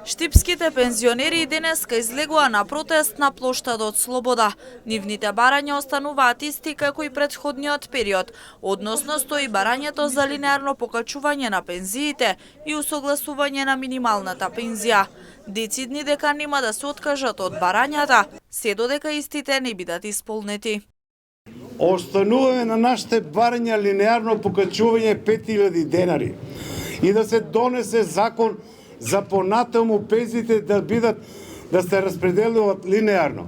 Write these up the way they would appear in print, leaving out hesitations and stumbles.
Штипските пензионери денеска излегува на протест на плоштадот Слобода. Нивните барања остануваат исти како и претходниот период, односно стои барањето за линеарно покачување на пензиите и усогласување на минималната пензија. Децидни дека нема да се откажат од барањата, се додека истите не бидат исполнети. Остануваме на нашите барања линеарно покачување 5000 денари и да се донесе закон за понатаму пензиите да се распределуваат линеарно.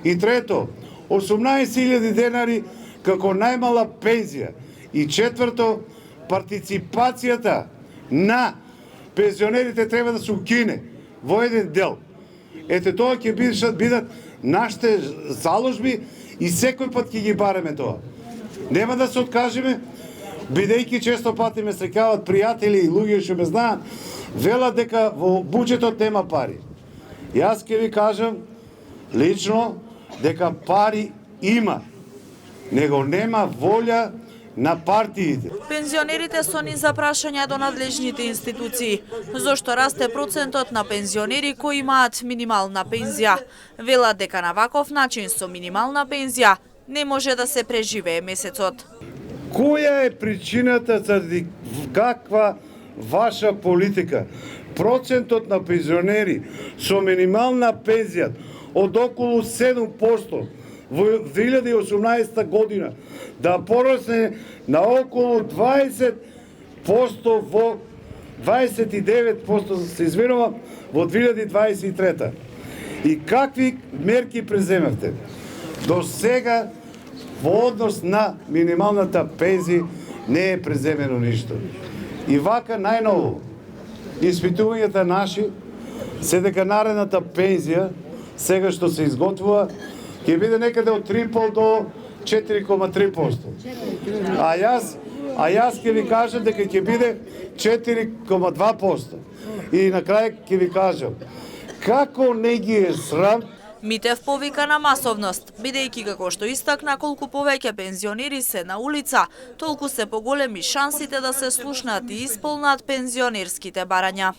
И трето, 18.000 денари како најмала пензија. И четврто, партиципацијата на пензионерите треба да се укине во еден дел. Ете тоа ќе бидат нашите заложби и секој пат ќе ги бараме тоа. Нема да се откажеме, бидејќи често пати ме среќаваат пријатели и луѓе што ме знаат, велат дека во буџетот нема пари. Јас ќе ви кажам лично дека пари има, него нема волја на партиите. Пензионерите со низ запрашања до надлежните институции, зошто расте процентот на пензионери кои имаат минимална пензија. Велат дека на ваков начин со минимална пензија не може да се преживее месецот. Која е причината заради каква ваша политика? Процентот на пензионери со минимална пензија од околу 7% во 2018 година да порасне на околу 20% во 29% се извинувам во 2023. И какви мерки преземавте? До сега во однос на минималната пензија не е преземено ништо. И вака најново испитувањата наши се дека наредната пензија сега што се изготвува ќе биде некаде од 3,5 до 4,3%. А јас ќе ви кажам дека ќе биде 4,2%. И на крај ќе ви кажам како не ги е срам. Митев повика на масовност, бидејќи како што истакна колку повеќе пензионери се на улица, толку се поголеми шансите да се слушнат и исполнат пензионерските барања.